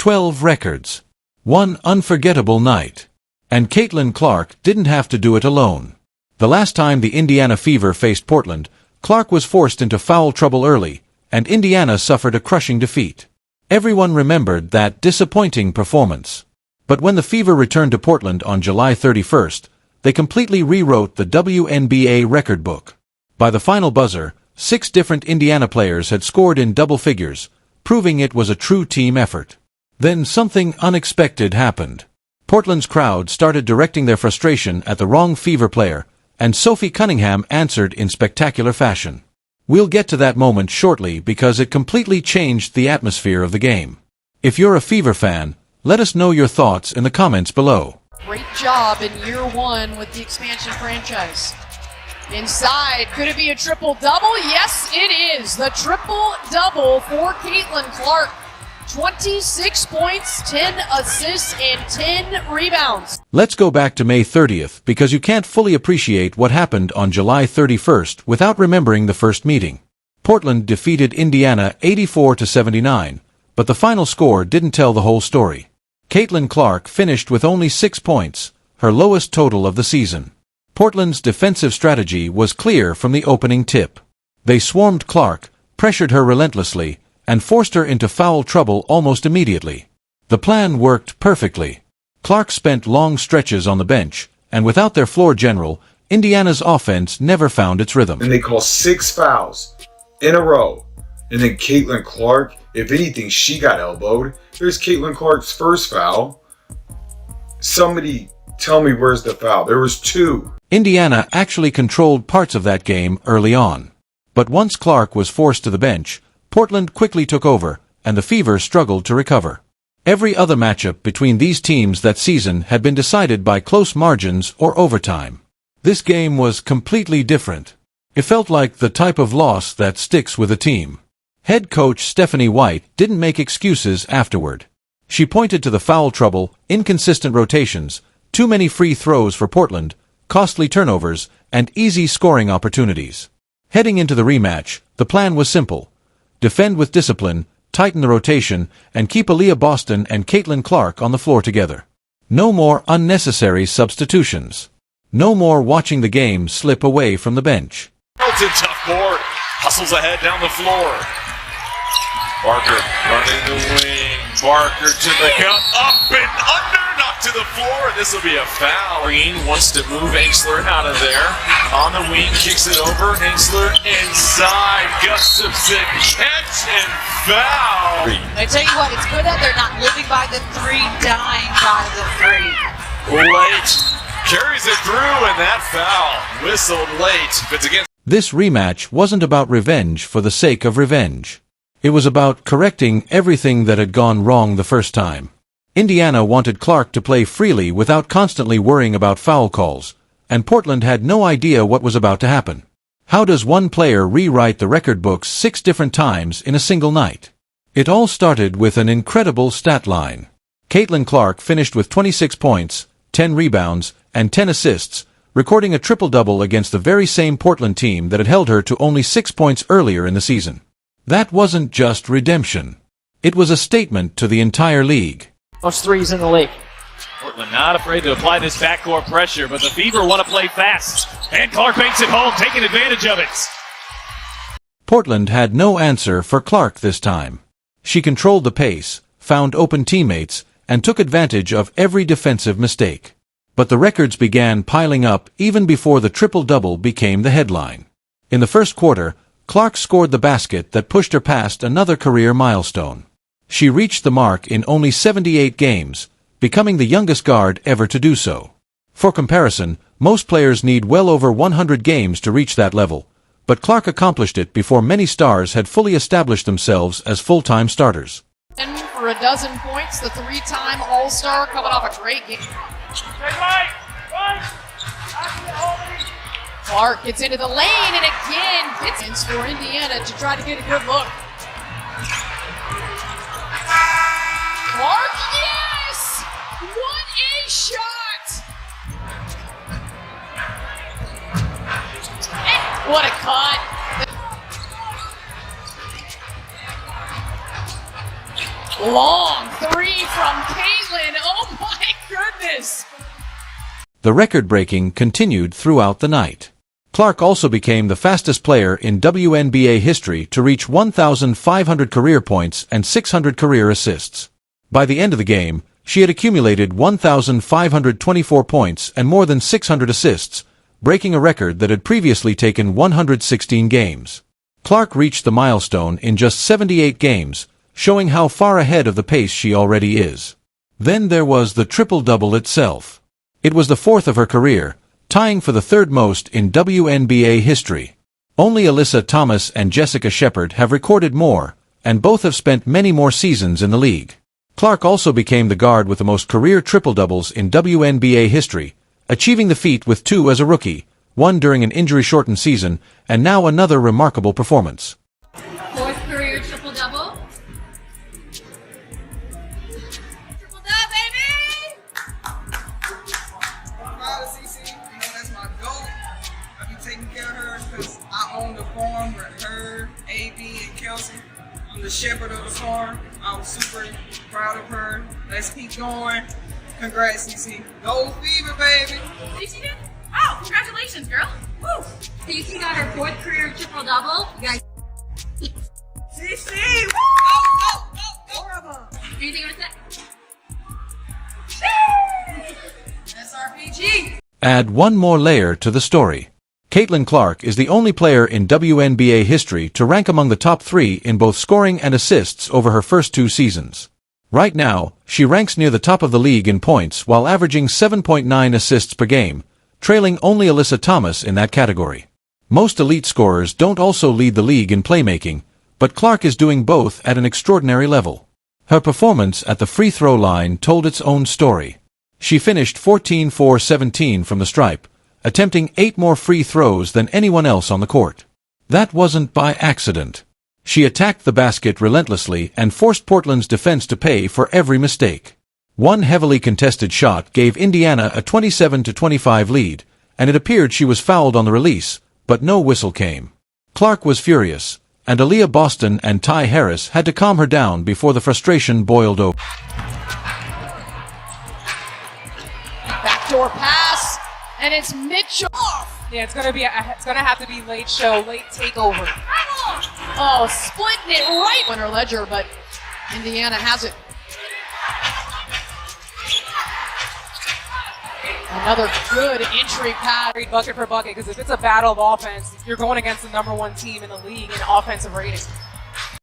12 records. One unforgettable night. And Caitlin Clark didn't have to do it alone. The last time the Indiana Fever faced Portland, Clark was forced into foul trouble early, and Indiana suffered a crushing defeat. Everyone remembered that disappointing performance. But when the Fever returned to Portland on July 31st, they completely rewrote the WNBA record book. By the final buzzer, 6 different Indiana players had scored in double figures, proving it was a true team effort. Then something unexpected happened. Portland's crowd started directing their frustration at the wrong Fever player, and Sophie Cunningham answered in spectacular fashion. We'll get to that moment shortly because it completely changed the atmosphere of the game. If you're a Fever fan, let us know your thoughts in the comments below. Great job in year 1 with the expansion franchise. Inside, could it be a triple-double? Yes, it is. The triple-double for Caitlin Clark. 26 points, 10 assists, and 10 rebounds. Let's go back to May 30th because you can't fully appreciate what happened on July 31st without remembering the first meeting. Portland defeated Indiana 84-79, but the final score didn't tell the whole story. Caitlin Clark finished with only 6 points, her lowest total of the season. Portland's defensive strategy was clear from the opening tip. They swarmed Clark, pressured her relentlessly, and forced her into foul trouble almost immediately. The plan worked perfectly. Clark spent long stretches on the bench, and without their floor general, Indiana's offense never found its rhythm. And they call 6 fouls in a row. And then Caitlin Clark, if anything, she got elbowed. Here's Caitlin Clark's first foul. Somebody tell me where's the foul. There was 2. Indiana actually controlled parts of that game early on. But once Clark was forced to the bench, Portland quickly took over, and the Fever struggled to recover. Every other matchup between these teams that season had been decided by close margins or overtime. This game was completely different. It felt like the type of loss that sticks with a team. Head coach Stephanie White didn't make excuses afterward. She pointed to the foul trouble, inconsistent rotations, too many free throws for Portland, costly turnovers, and easy scoring opportunities. Heading into the rematch, the plan was simple. Defend with discipline, tighten the rotation, and keep Aaliyah Boston and Caitlin Clark on the floor together. No more unnecessary substitutions. No more watching the game slip away from the bench. Milton, tough board, hustles ahead down the floor. Barker running the wing. Barker to the count, up and under, knocked to the floor. This will be a foul. Green wants to move Ainsley out of there. On the wing, kicks it over. Ainsley inside. Gustafson, catch and foul. I tell you what, it's good that they're not living by the 3, dying by the 3. Late. Carries it through, and that foul whistled late. If it's against. This rematch wasn't about revenge for the sake of revenge. It was about correcting everything that had gone wrong the first time. Indiana wanted Clark to play freely without constantly worrying about foul calls, and Portland had no idea what was about to happen. How does one player rewrite the record books 6 different times in a single night? It all started with an incredible stat line. Caitlin Clark finished with 26 points, 10 rebounds, and 10 assists, recording a triple-double against the very same Portland team that had held her to only 6 points earlier in the season. That wasn't just redemption. It was a statement to the entire league. Most threes in the league. Portland not afraid to apply this backcourt pressure, but the Fever want to play fast. And Clark banks it home, taking advantage of it. Portland had no answer for Clark this time. She controlled the pace, found open teammates, and took advantage of every defensive mistake. But the records began piling up even before the triple-double became the headline. In the first quarter, Clark scored the basket that pushed her past another career milestone. She reached the mark in only 78 games, becoming the youngest guard ever to do so. For comparison, most players need well over 100 games to reach that level, but Clark accomplished it before many stars had fully established themselves as full-time starters. And for 12 points, the 3-time All-Star coming off a great game. Clark gets into the lane and again gets for Indiana to try to get a good look. Clark, yes! What a shot! And what a cut! Long 3 The record-breaking continued throughout the night. Clark also became the fastest player in WNBA history to reach 1,500 career points and 600 career assists. By the end of the game, she had accumulated 1,524 points and more than 600 assists, breaking a record that had previously taken 116 games. Clark reached the milestone in just 78 games, showing how far ahead of the pace she already is. Then there was the triple-double itself. It was the fourth of her career, tying for the third most in WNBA history. Only Alyssa Thomas and Jessica Shepard have recorded more, and both have spent many more seasons in the league. Clark also became the guard with the most career triple-doubles in WNBA history, achieving the feat with 2 as a rookie, 1 during an injury-shortened season, and now another remarkable performance. Fourth career triple-double. Triple-double, baby! I'm proud of CC. You know, that's my goal. I be taking care of her because I own the farm with her, AB, and Kelsey. I'm the shepherd of the farm. I'm super proud of her. Let's keep going. Congrats, CC. Go Fever, baby. CC did? Oh, congratulations, girl. Woo! CC got her fourth career triple-double. You guys. CC! Woo! Go, go, go, go. Anything you want to say? SRPG. Add one more layer to the story. Caitlin Clark is the only player in WNBA history to rank among the top 3 in both scoring and assists over her first 2 seasons. Right now, she ranks near the top of the league in points while averaging 7.9 assists per game, trailing only Alyssa Thomas in that category. Most elite scorers don't also lead the league in playmaking, but Clark is doing both at an extraordinary level. Her performance at the free throw line told its own story. She finished 14-4-17 from the stripe, attempting 8 more free throws than anyone else on the court. That wasn't by accident. She attacked the basket relentlessly and forced Portland's defense to pay for every mistake. One heavily contested shot gave Indiana a 27-25 lead, and it appeared she was fouled on the release, but no whistle came. Clark was furious, and Aaliyah Boston and Ty Harris had to calm her down before the frustration boiled over. Backdoor pass, and it's Mitchell. Yeah, it's gonna have to be late takeover. Oh, splitting it right on her ledger, but Indiana has it. Another good entry pass. Bucket for bucket, because if it's a battle of offense, you're going against the #1 team in the league in offensive rating.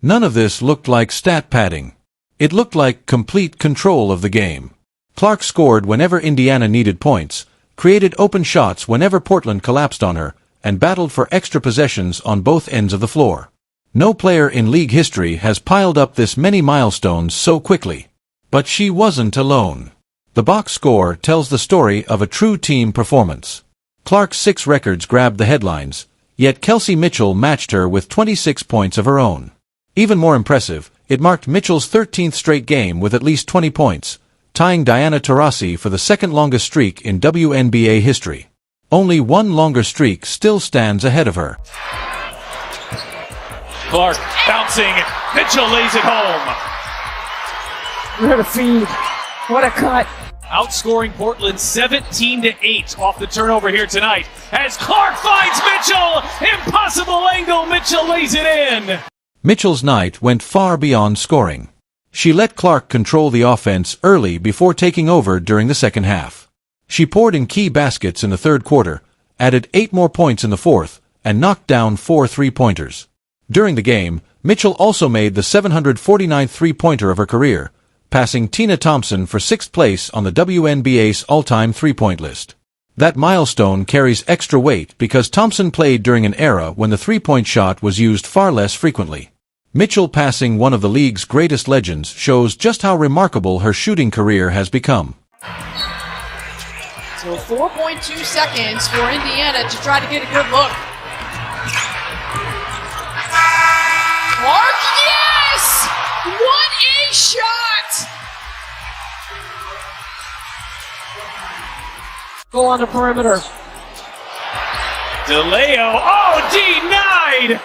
None of this looked like stat padding. It looked like complete control of the game. Clark scored whenever Indiana needed points, created open shots whenever Portland collapsed on her, and battled for extra possessions on both ends of the floor. No player in league history has piled up this many milestones so quickly. But she wasn't alone. The box score tells the story of a true team performance. Clark's 6 records grabbed the headlines, yet Kelsey Mitchell matched her with 26 points of her own. Even more impressive, it marked Mitchell's 13th straight game with at least 20 points, tying Diana Taurasi for the second longest streak in WNBA history. Only one longer streak still stands ahead of her. Clark bouncing. Mitchell lays it home. What a feed. What a cut. Outscoring Portland 17-8 off the turnover here tonight. As Clark finds Mitchell. Impossible angle. Mitchell lays it in. Mitchell's night went far beyond scoring. She let Clark control the offense early before taking over during the second half. She poured in key baskets in the third quarter, added 8 more points in the fourth, and knocked down 4 3-pointers. During the game, Mitchell also made the 749th three-pointer of her career, passing Tina Thompson for 6th place on the WNBA's all-time three-point list. That milestone carries extra weight because Thompson played during an era when the three-point shot was used far less frequently. Mitchell passing one of the league's greatest legends shows just how remarkable her shooting career has become. So 4.2 seconds for Indiana to try to get a good look. Clark, yes! What a shot! Go on the perimeter. DeLeo, oh, denied!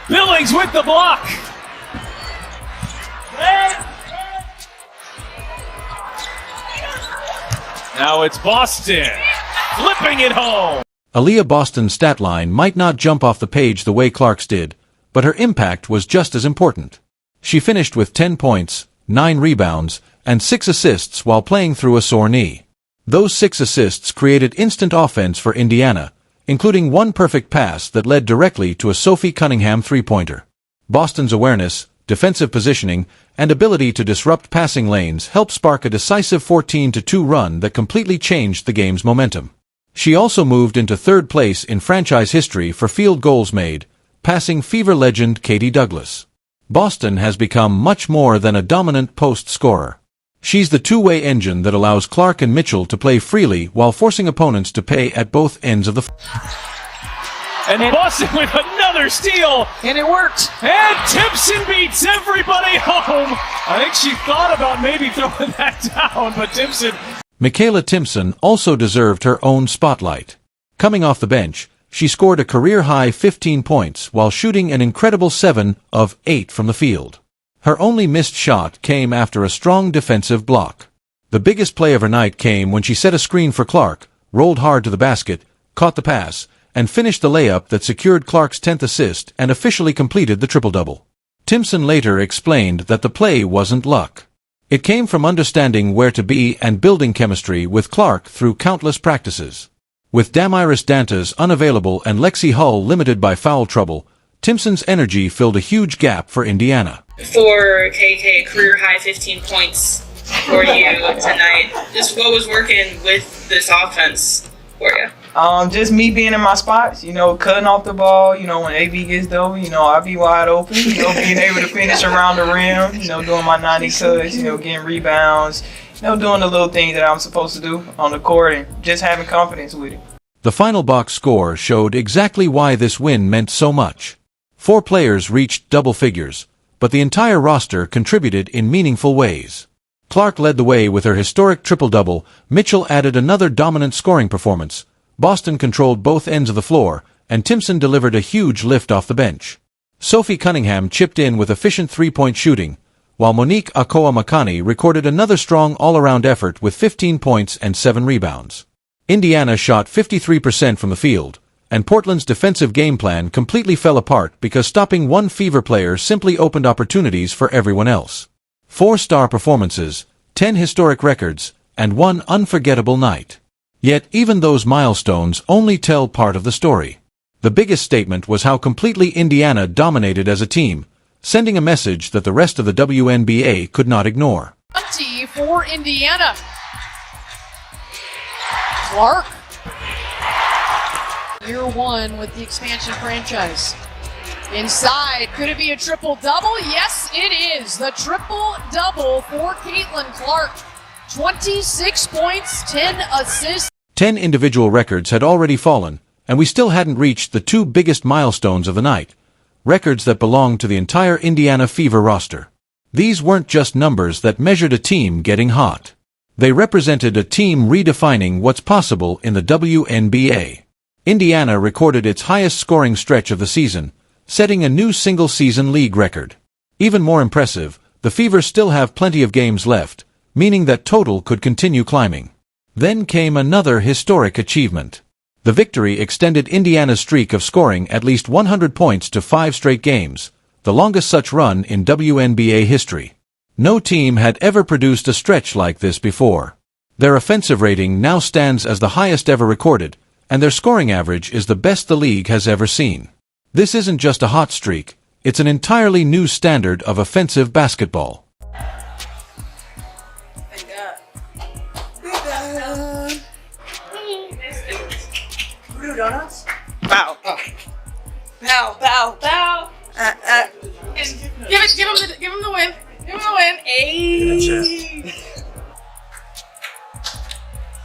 Billings with the block. Now it's Boston, flipping it home. Aaliyah Boston's stat line might not jump off the page the way Clark's did, but her impact was just as important. She finished with 10 points, 9 rebounds, and 6 assists while playing through a sore knee. Those 6 assists created instant offense for Indiana, including one perfect pass that led directly to a Sophie Cunningham three-pointer. Boston's awareness, defensive positioning, and ability to disrupt passing lanes helped spark a decisive 14-2 run that completely changed the game's momentum. She also moved into third place in franchise history for field goals made, passing Fever legend Katie Douglas. Boston has become much more than a dominant post scorer. She's the two-way engine that allows Clark and Mitchell to play freely while forcing opponents to pay at both ends of the And Boston with another steal. And it worked. And Timpson beats everybody home. I think she thought about maybe throwing that down, but Timpson... Michaela Timpson also deserved her own spotlight. Coming off the bench, she scored a career-high 15 points while shooting an incredible 7 of 8 from the field. Her only missed shot came after a strong defensive block. The biggest play of her night came when she set a screen for Clark, rolled hard to the basket, caught the pass, and finished the layup that secured Clark's 10th assist and officially completed the triple-double. Timpson later explained that the play wasn't luck. It came from understanding where to be and building chemistry with Clark through countless practices. With Damiris Dantas unavailable and Lexi Hull limited by foul trouble, Timpson's energy filled a huge gap for Indiana. For KK, career-high 15 points for you tonight. Just what was working with this offense for you? Just me being in my spots, cutting off the ball, when AB gets double, I'll be wide open, being able to finish around the rim, doing my 90 cuts, getting rebounds, doing the little things that I'm supposed to do on the court and just having confidence with it. The final box score showed exactly why this win meant so much. 4 players reached double figures, but the entire roster contributed in meaningful ways. Clark led the way with her historic triple-double, Mitchell added another dominant scoring performance, Boston controlled both ends of the floor, and Timpson delivered a huge lift off the bench. Sophie Cunningham chipped in with efficient three-point shooting, while Monique Akoa-Makani recorded another strong all-around effort with 15 points and 7 rebounds. Indiana shot 53% from the field, and Portland's defensive game plan completely fell apart because stopping one Fever player simply opened opportunities for everyone else. 4 star performances, 10 historic records, and 1 unforgettable night. Yet even those milestones only tell part of the story. The biggest statement was how completely Indiana dominated as a team, sending a message that the rest of the WNBA could not ignore. 20 for Indiana. Clark. Year 1 with the expansion franchise. Inside, could it be a triple-double? Yes, it is. The triple-double for Caitlin Clark. 26 points, 10 assists. 10 individual records had already fallen, and we still hadn't reached the 2 biggest milestones of the night, records that belonged to the entire Indiana Fever roster. These weren't just numbers that measured a team getting hot. They represented a team redefining what's possible in the WNBA. Indiana recorded its highest scoring stretch of the season, setting a new single-season league record. Even more impressive, the Fever still have plenty of games left, meaning that total could continue climbing. Then came another historic achievement. The victory extended Indiana's streak of scoring at least 100 points to 5 straight games, the longest such run in WNBA history. No team had ever produced a stretch like this before. Their offensive rating now stands as the highest ever recorded, and their scoring average is the best the league has ever seen. This isn't just a hot streak, it's an entirely new standard of offensive basketball. Donuts? Bow. Bow, bow, bow. Give him the win. Give him the win. Ayy. You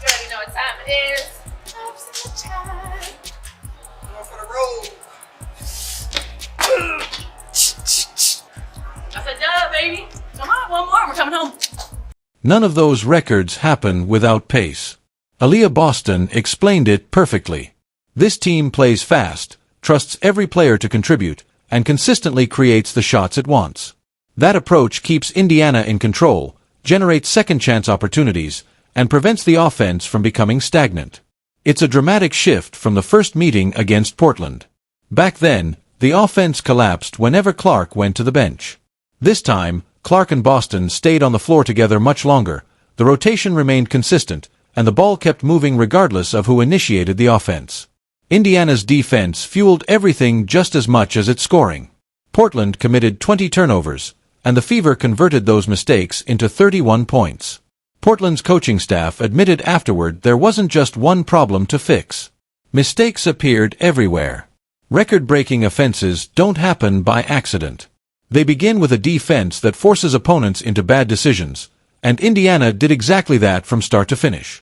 already know what time it is. Going for the road. That's a dub, baby. Come on, one more. We're coming home. None of those records happen without pace. Aaliyah Boston explained it perfectly. This team plays fast, trusts every player to contribute, and consistently creates the shots it wants. That approach keeps Indiana in control, generates second-chance opportunities, and prevents the offense from becoming stagnant. It's a dramatic shift from the first meeting against Portland. Back then, the offense collapsed whenever Clark went to the bench. This time, Clark and Boston stayed on the floor together much longer, the rotation remained consistent, and the ball kept moving regardless of who initiated the offense. Indiana's defense fueled everything just as much as its scoring. Portland committed 20 turnovers, and the Fever converted those mistakes into 31 points. Portland's coaching staff admitted afterward there wasn't just one problem to fix. Mistakes appeared everywhere. Record-breaking offenses don't happen by accident. They begin with a defense that forces opponents into bad decisions, and Indiana did exactly that from start to finish.